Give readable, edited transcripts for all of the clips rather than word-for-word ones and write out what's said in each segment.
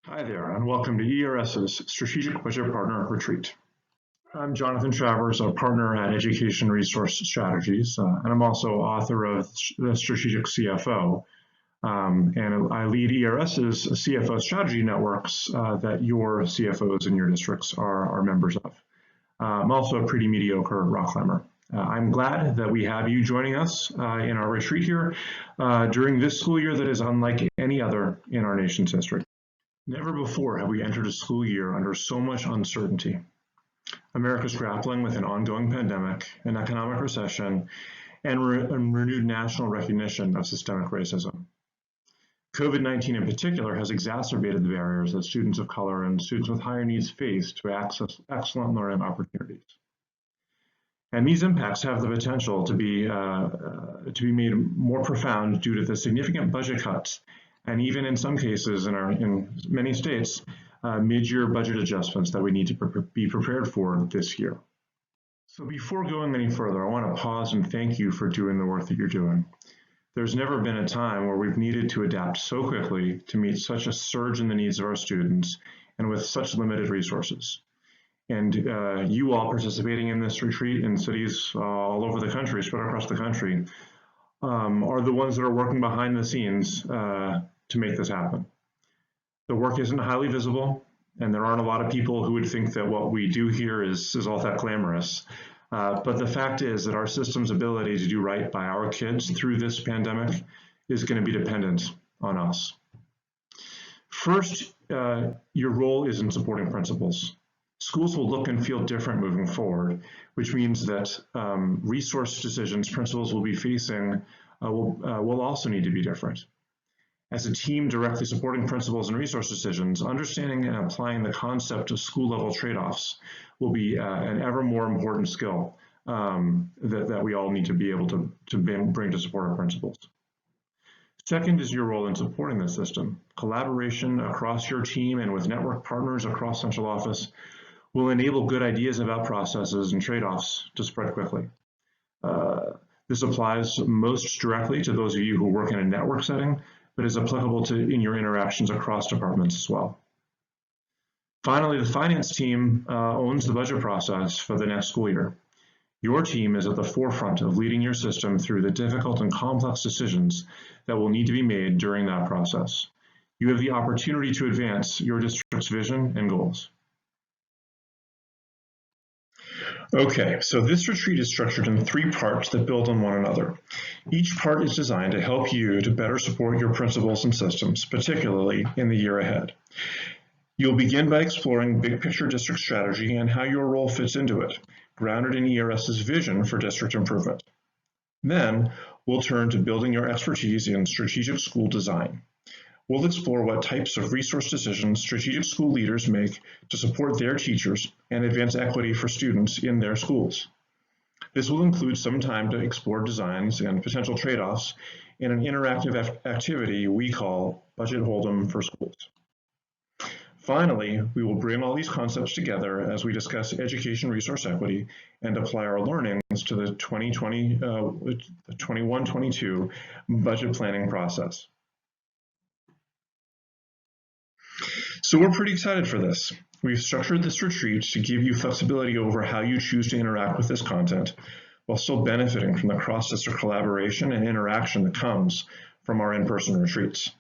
Hi there, and welcome to ERS's Strategic Budget Partner Retreat. I'm Jonathan Travers, a partner at Education Resource Strategies, and I'm also author of the Strategic CFO. And I lead ERS's CFO strategy networks that your CFOs in your districts are members of. I'm also a pretty mediocre rock climber. I'm glad that we have you joining us in our retreat here during this school year that is unlike any other in our nation's history. Never before have we entered a school year under so much uncertainty. America's grappling with an ongoing pandemic, an economic recession, and renewed national recognition of systemic racism. COVID-19 in particular has exacerbated the barriers that students of color and students with higher needs face to access excellent learning opportunities. And these impacts have the potential to be made more profound due to the significant budget cuts and even in some cases in many states, mid-year budget adjustments that we need to be prepared for this year. So before going any further, I want to pause and thank you for doing the work that you're doing. There's never been a time where we've needed to adapt so quickly to meet such a surge in the needs of our students and with such limited resources. And you all participating in this retreat in cities all over the country, spread across the country, are the ones that are working behind the scenes to make this happen. The work isn't highly visible, and there aren't a lot of people who would think that what we do here is all that glamorous. But the fact is that our system's ability to do right by our kids through this pandemic is going to be dependent on us. First, your role is in supporting principals. Schools will look and feel different moving forward, which means that resource decisions principals will be facing will also need to be different. As a team directly supporting principals and resource decisions, understanding and applying the concept of school-level trade-offs will be an ever more important skill that we all need to be able to bring to support our principals. Second is your role in supporting the system. Collaboration across your team and with network partners across central office will enable good ideas about processes and trade-offs to spread quickly. This applies most directly to those of you who work in a network setting, but is applicable to in your interactions across departments as well. Finally, the finance team owns the budget process for the next school year. Your team is at the forefront of leading your system through the difficult and complex decisions that will need to be made during that process. You have the opportunity to advance your district's vision and goals. Okay, so this retreat is structured in 3 parts that build on one another. Each part is designed to help you to better support your principals and systems, particularly in the year ahead. You'll begin by exploring big picture district strategy and how your role fits into it, grounded in ERS's vision for district improvement. Then, we'll turn to building your expertise in strategic school design. We'll explore what types of resource decisions strategic school leaders make to support their teachers and advance equity for students in their schools. This will include some time to explore designs and potential trade-offs in an interactive activity we call Budget Hold'em for Schools. Finally, we will bring all these concepts together as we discuss education resource equity and apply our learnings to the 21-22 budget planning process. So we're pretty excited for this. We've structured this retreat to give you flexibility over how you choose to interact with this content while still benefiting from the cross-district collaboration and interaction that comes from our in-person retreats.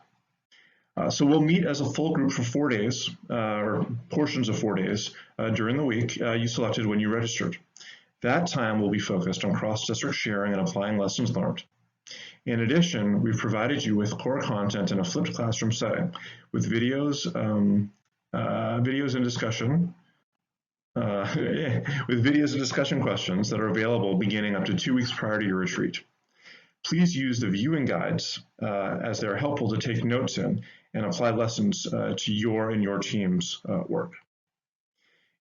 So we'll meet as a full group for 4 days, or portions of 4 days, during the week you selected when you registered. That time will be focused on cross-district sharing and applying lessons learned. In addition, we've provided you with core content in a flipped classroom setting with videos and discussion questions that are available beginning up to 2 weeks prior to your retreat. Please use the viewing guides as they're helpful to take notes in and apply lessons to your and your team's work.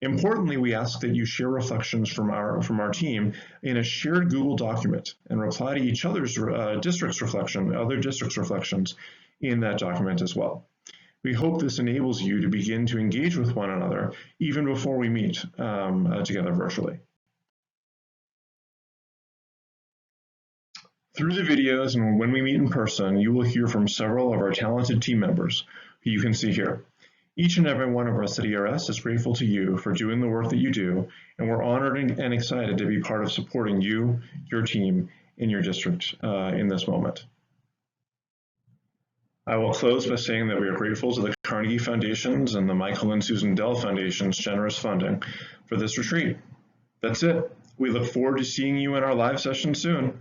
Importantly, we ask that you share reflections from our team in a shared Google document and reply to each other's other districts' reflections in that document as well. We hope this enables you to begin to engage with one another even before we meet together virtually. Through the videos and when we meet in person, you will hear from several of our talented team members who you can see here. Each and every one of us at ERS is grateful to you for doing the work that you do, and we're honored and excited to be part of supporting you, your team, in your district in this moment. I will close by saying that we are grateful to the Carnegie Foundations and the Michael and Susan Dell Foundation's generous funding for this retreat. That's it. We look forward to seeing you in our live session soon.